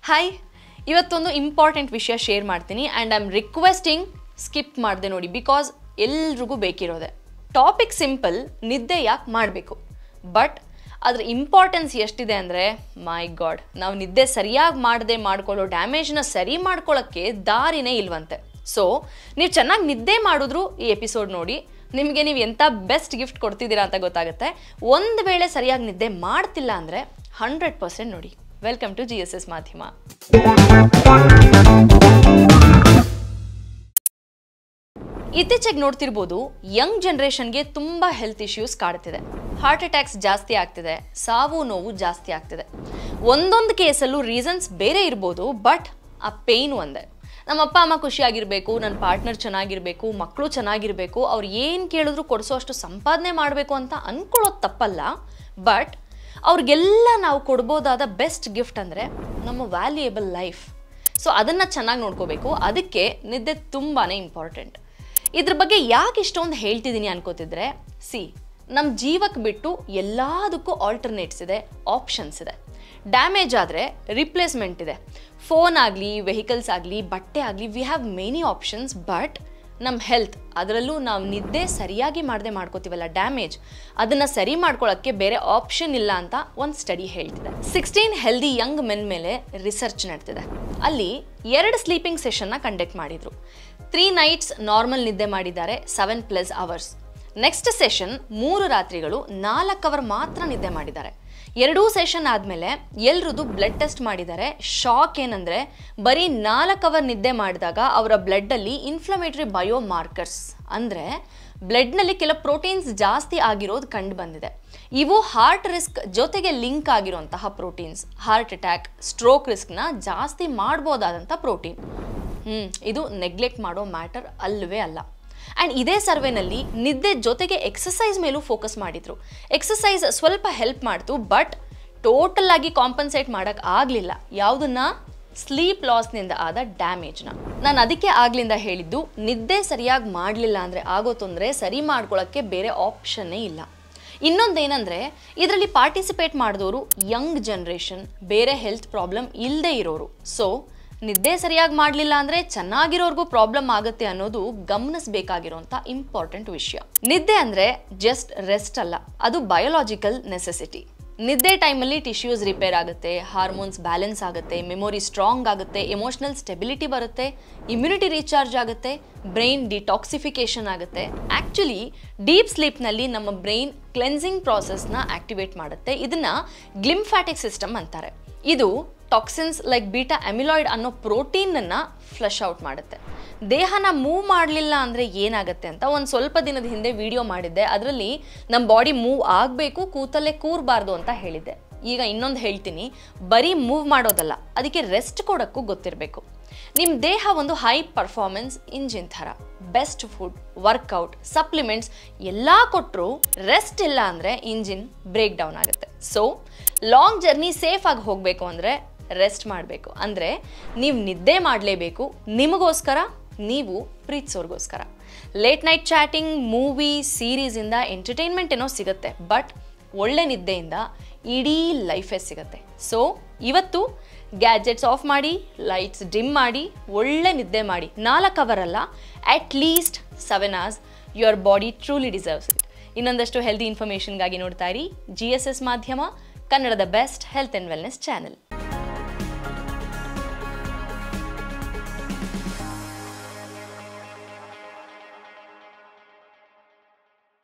Hi, ಇವತ್ತೊಂದು important ವಿಷಯ share ಮಾಡ್ತೀನಿ and I am requesting skip ಮಾಡಿದೆ ನೋಡಿ, ಬಿಕಾಸ್ ಎಲ್ರಿಗೂ ಬೇಕಿರೋದೆ. ಟಾಪಿಕ್ ಸಿಂಪಲ್, ನಿದ್ದೆ ಯಾಕೆ ಮಾಡಬೇಕು, ಬಟ್ ಅದರ ಇಂಪಾರ್ಟೆನ್ಸ್ ಎಷ್ಟಿದೆ ಅಂದರೆ ಮೈ ಗಾಡ್, ನಾವು ನಿದ್ದೆ ಸರಿಯಾಗಿ ಮಾಡದೆ ಮಾಡ್ಕೊಳ್ಳೋ ಡ್ಯಾಮೇಜ್ನ ಸರಿ ಮಾಡ್ಕೊಳ್ಳೋಕ್ಕೆ ದಾರಿನೇ ಇಲ್ವಂತೆ. ಸೊ ನೀವು ಚೆನ್ನಾಗಿ ನಿದ್ದೆ ಮಾಡಿದ್ರು ಈ ಎಪಿಸೋಡ್ ನೋಡಿ, ನಿಮಗೆ ನೀವು ಎಂಥ ಬೆಸ್ಟ್ ಗಿಫ್ಟ್ ಕೊಡ್ತಿದ್ದೀರಾ ಅಂತ ಗೊತ್ತಾಗುತ್ತೆ. ಒಂದು ವೇಳೆ ಸರಿಯಾಗಿ ನಿದ್ದೆ ಮಾಡ್ತಿಲ್ಲ ಅಂದರೆ 100% ನೋಡಿ. ವೆಲ್ಕಮ್ ಟು GSS ಮಾಧ್ಯಮ. ಇತ್ತೀಚೆಗೆ ನೋಡ್ತಿರ್ಬೋದು, ಯಂಗ್ ಜನ್ರೇಷನ್ಗೆ ತುಂಬ ಹೆಲ್ತ್ ಇಶ್ಯೂಸ್ ಕಾಡ್ತಿದೆ. ಹಾರ್ಟ್ ಅಟ್ಯಾಕ್ಸ್ ಜಾಸ್ತಿ ಆಗ್ತಿದೆ, ಸಾವು ನೋವು ಜಾಸ್ತಿ ಆಗ್ತಿದೆ. ಒಂದೊಂದು ಕೇಸಲ್ಲೂ ರೀಸನ್ಸ್ ಬೇರೆ ಇರ್ಬೋದು, ಬಟ್ ಆ ಪೇಯ್ನ್ ಒಂದೇ. ನಮ್ಮ ಅಪ್ಪ ಅಮ್ಮ ಖುಷಿಯಾಗಿರಬೇಕು, ನನ್ನ ಪಾರ್ಟ್ನರ್ ಚೆನ್ನಾಗಿರಬೇಕು, ಮಕ್ಕಳು ಚೆನ್ನಾಗಿರಬೇಕು, ಅವ್ರು ಏನು ಕೇಳಿದ್ರು ಕೊಡಿಸೋ ಅಷ್ಟು ಸಂಪಾದನೆ ಮಾಡಬೇಕು ಅಂತ ಅಂದ್ಕೊಳ್ಳೋದು ತಪ್ಪಲ್ಲ. ಬಟ್ ಅವ್ರಿಗೆಲ್ಲ ನಾವು ಕೊಡ್ಬೋದಾದ ಬೆಸ್ಟ್ ಗಿಫ್ಟ್ ಅಂದರೆ ನಮ್ಮ ವ್ಯಾಲ್ಯೂಯೇಬಲ್ ಲೈಫ್. ಸೊ ಅದನ್ನು ಚೆನ್ನಾಗಿ ನೋಡ್ಕೋಬೇಕು. ಅದಕ್ಕೆ ನಿದ್ದೆ ತುಂಬಾ ಇಂಪಾರ್ಟೆಂಟ್. ಇದ್ರ ಬಗ್ಗೆ ಯಾಕೆ ಇಷ್ಟೊಂದು ಹೇಳ್ತಿದ್ದೀನಿ ಅನ್ಕೋತಿದ್ರೆ, ನಮ್ಮ ಜೀವಕ್ಕೆ ಬಿಟ್ಟು ಎಲ್ಲದಕ್ಕೂ ಆಲ್ಟರ್ನೇಟ್ಸ್ ಇದೆ, ಆಪ್ಷನ್ಸ್ ಇದೆ. ಡ್ಯಾಮೇಜ್ ಆದರೆ ರಿಪ್ಲೇಸ್ಮೆಂಟ್ ಇದೆ. ಫೋನ್ ಆಗಲಿ, ವೆಹಿಕಲ್ಸ್ ಆಗಲಿ, ಬಟ್ಟೆ ಆಗಲಿ, we have many options. But ನಮ್ಮ ಹೆಲ್ತ್, ಅದರಲ್ಲೂ ನಾವು ನಿದ್ದೆ ಸರಿಯಾಗಿ ಮಾಡದೆ ಮಾಡ್ಕೋತೀವಲ್ಲ ಡ್ಯಾಮೇಜ್, ಅದನ್ನು ಸರಿ ಮಾಡ್ಕೊಳ್ಳೋಕ್ಕೆ ಬೇರೆ ಆಪ್ಷನ್ ಇಲ್ಲ ಅಂತ ಒಂದು ಸ್ಟಡಿ ಹೇಳ್ತಿದೆ. 16 ಹೆಲ್ದಿ ಯಂಗ್ ಮೆನ್ ಮೇಲೆ ರಿಸರ್ಚ್ ನಡೆದಿದೆ. ಅಲ್ಲಿ 2 ಸ್ಲೀಪಿಂಗ್ ಸೆಷನ್ನ ಕಂಡಕ್ಟ್ ಮಾಡಿದರು. 3 ನೈಟ್ಸ್ ನಾರ್ಮಲ್ ನಿದ್ದೆ ಮಾಡಿದ್ದಾರೆ, 7+ hours. ನೆಕ್ಸ್ಟ್ ಸೆಷನ್ 3 ರಾತ್ರಿಗಳು 4 ಅವರ್ ಮಾತ್ರ ನಿದ್ದೆ ಮಾಡಿದ್ದಾರೆ. 2 ಸೆಷನ್ ಆದಮೇಲೆ ಎಲ್ರದ್ದು ಬ್ಲಡ್ ಟೆಸ್ಟ್ ಮಾಡಿದ್ದಾರೆ. ಶಾಕ್ ಏನಂದರೆ, ಬರೀ 4 ಅವರ್ ನಿದ್ದೆ ಮಾಡಿದಾಗ ಅವರ ಬ್ಲಡ್ಡಲ್ಲಿ ಇನ್ಫ್ಲಮೇಟರಿ ಬಯೋ ಮಾರ್ಕರ್ಸ್ ಅಂದರೆ ಬ್ಲಡ್ನಲ್ಲಿ ಕೆಲ ಪ್ರೋಟೀನ್ಸ್ ಜಾಸ್ತಿ ಆಗಿರೋದು ಕಂಡು ಬಂದಿದೆ. ಇವು ಹಾರ್ಟ್ ರಿಸ್ಕ್ ಜೊತೆಗೆ ಲಿಂಕ್ ಆಗಿರುವಂತಹ ಪ್ರೋಟೀನ್ಸ್. ಹಾರ್ಟ್ ಅಟ್ಯಾಕ್, ಸ್ಟ್ರೋಕ್ ರಿಸ್ಕ್ನ ಜಾಸ್ತಿ ಮಾಡ್ಬೋದಾದಂಥ ಪ್ರೋಟೀನ್. ಇದು ನೆಗ್ಲೆಕ್ಟ್ ಮಾಡೋ ಮ್ಯಾಟರ್ ಅಲ್ಲವೇ ಅಲ್ಲ. ಆ್ಯಂಡ್ ಇದೇ ಸರ್ವೆನಲ್ಲಿ ನಿದ್ದೆ ಜೊತೆಗೆ ಎಕ್ಸಸೈಸ್ ಮೇಲೂ ಫೋಕಸ್ ಮಾಡಿದರು. ಎಕ್ಸಸೈಸ್ ಸ್ವಲ್ಪ ಹೆಲ್ಪ್ ಮಾಡ್ತು, ಬಟ್ ಟೋಟಲ್ ಆಗಿ ಕಾಂಪನ್ಸೇಟ್ ಮಾಡೋಕ್ಕೆ ಆಗಲಿಲ್ಲ. ಯಾವುದನ್ನ? ಸ್ಲೀಪ್ ಲಾಸ್ನಿಂದ ಆದ ಡ್ಯಾಮೇಜ್ನ. ನಾನು ಅದಕ್ಕೆ ಆಗ್ಲಿಂದ ಹೇಳಿದ್ದು, ನಿದ್ದೆ ಸರಿಯಾಗಿ ಮಾಡಲಿಲ್ಲ ಅಂದರೆ ಆಗೋ ತೊಂದರೆ ಸರಿ ಮಾಡ್ಕೊಳ್ಳೋಕ್ಕೆ ಬೇರೆ ಆಪ್ಷನ್ನೇ ಇಲ್ಲ. ಇನ್ನೊಂದೇನೆಂದರೆ, ಇದರಲ್ಲಿ ಪಾರ್ಟಿಸಿಪೇಟ್ ಮಾಡಿದವರು ಯಂಗ್ ಜನ್ರೇಷನ್, ಬೇರೆ ಹೆಲ್ತ್ ಪ್ರಾಬ್ಲಮ್ ಇಲ್ಲದೆ ಇರೋರು. ಸೊ ನಿದ್ದೆ ಸರಿಯಾಗಿ ಮಾಡಲಿಲ್ಲ ಅಂದರೆ ಚೆನ್ನಾಗಿರೋರ್ಗೂ ಪ್ರಾಬ್ಲಮ್ ಆಗುತ್ತೆ ಅನ್ನೋದು ಗಮನಿಸಬೇಕಾಗಿರೋಂಥ ಇಂಪಾರ್ಟೆಂಟ್ ವಿಷಯ. ನಿದ್ದೆ ಅಂದರೆ ಜಸ್ಟ್ ರೆಸ್ಟ್ ಅಲ್ಲ, ಅದು ಬಯೋಲಾಜಿಕಲ್ ನೆಸೆಸಿಟಿ. ನಿದ್ದೆ ಟೈಮಲ್ಲಿ ಟಿಶ್ಯೂಸ್ ರಿಪೇರ್ ಆಗುತ್ತೆ, ಹಾರ್ಮೋನ್ಸ್ ಬ್ಯಾಲೆನ್ಸ್ ಆಗುತ್ತೆ, ಮೆಮೊರಿ ಸ್ಟ್ರಾಂಗ್ ಆಗುತ್ತೆ, ಎಮೋಷನಲ್ ಸ್ಟೆಬಿಲಿಟಿ ಬರುತ್ತೆ, ಇಮ್ಯುನಿಟಿ ರೀಚಾರ್ಜ್ ಆಗುತ್ತೆ, ಬ್ರೈನ್ ಡಿಟಾಕ್ಸಿಫಿಕೇಶನ್ ಆಗುತ್ತೆ. ಆ್ಯಕ್ಚುಲಿ ಡೀಪ್ ಸ್ಲೀಪ್ನಲ್ಲಿ ನಮ್ಮ ಬ್ರೈನ್ ಕ್ಲೆನ್ಸಿಂಗ್ ಪ್ರಾಸೆಸ್ನ ಆಕ್ಟಿವೇಟ್ ಮಾಡುತ್ತೆ. ಇದನ್ನು ಗ್ಲಿಂಫ್ಯಾಟಿಕ್ ಸಿಸ್ಟಮ್ ಅಂತಾರೆ. ಇದು ಟಾಕ್ಸಿನ್ಸ್ ಲೈಕ್ ಬೀಟಾ ಅಮಿಲಾಯ್ಡ್ ಅನ್ನೋ ಪ್ರೋಟೀನನ್ನು ಫ್ಲಶ್ ಔಟ್ ಮಾಡುತ್ತೆ. ದೇಹನ ಮೂವ್ ಮಾಡಲಿಲ್ಲ ಅಂದರೆ ಏನಾಗುತ್ತೆ ಅಂತ ಒಂದು ಸ್ವಲ್ಪ ದಿನದ ಹಿಂದೆ ವಿಡಿಯೋ ಮಾಡಿದ್ದೆ. ಅದರಲ್ಲಿ ನಮ್ಮ ಬಾಡಿ ಮೂವ್ ಆಗಬೇಕು, ಕೂತಲ್ಲೇ ಕೂರಬಾರ್ದು ಅಂತ ಹೇಳಿದ್ದೆ. ಈಗ ಇನ್ನೊಂದು ಹೇಳ್ತೀನಿ, ಬರೀ ಮೂವ್ ಮಾಡೋದಲ್ಲ, ಅದಕ್ಕೆ ರೆಸ್ಟ್ ಕೊಡೋಕ್ಕೂ ಗೊತ್ತಿರಬೇಕು. ನಿಮ್ಮ ದೇಹ ಒಂದು ಹೈ ಪರ್ಫಾರ್ಮೆನ್ಸ್ ಇಂಜಿನ್ ಥರ. ಬೆಸ್ಟ್ ಫುಡ್, ವರ್ಕೌಟ್, ಸಪ್ಲಿಮೆಂಟ್ಸ್ ಎಲ್ಲ ಕೊಟ್ಟರು ರೆಸ್ಟ್ ಇಲ್ಲ ಅಂದರೆ ಇಂಜಿನ್ ಬ್ರೇಕ್ ಡೌನ್ ಆಗುತ್ತೆ. ಸೊ ಲಾಂಗ್ ಜರ್ನಿ ಸೇಫ್ ಆಗಿ ಹೋಗಬೇಕು ಅಂದರೆ ರೆಸ್ಟ್ ಮಾಡಬೇಕು. ಅಂದರೆ ನೀವು ನಿದ್ದೆ ಮಾಡಲೇಬೇಕು, ನಿಮಗೋಸ್ಕರ, ನೀವು ಪ್ರೀತಿಸೋರ್ಗೋಸ್ಕರ. ಲೇಟ್ ನೈಟ್ ಚಾಟಿಂಗ್, ಮೂವಿ, ಸೀರೀಸಿಂದ ಎಂಟರ್ಟೈನ್ಮೆಂಟ್ ಏನೋ ಸಿಗುತ್ತೆ, ಬಟ್ ಒಳ್ಳೆ ನಿದ್ದೆಯಿಂದ ಇಡೀ ಲೈಫೇ ಸಿಗುತ್ತೆ. ಸೊ ಇವತ್ತು ಗ್ಯಾಜೆಟ್ಸ್ ಆಫ್ ಮಾಡಿ, ಲೈಟ್ಸ್ ಡಿಮ್ ಮಾಡಿ, ಒಳ್ಳೆ ನಿದ್ದೆ ಮಾಡಿ. 4 ಅವರ್ ಅಲ್ಲ, at least 7 hours. Your body truly deserves it. ಇನ್ನೊಂದಷ್ಟು ಹೆಲ್ದಿ ಇನ್ಫಾರ್ಮೇಷನ್ಗಾಗಿ ನೋಡ್ತಾ ಇರಿ GSS ಮಾಧ್ಯಮ, ಕನ್ನಡದ best health and wellness channel.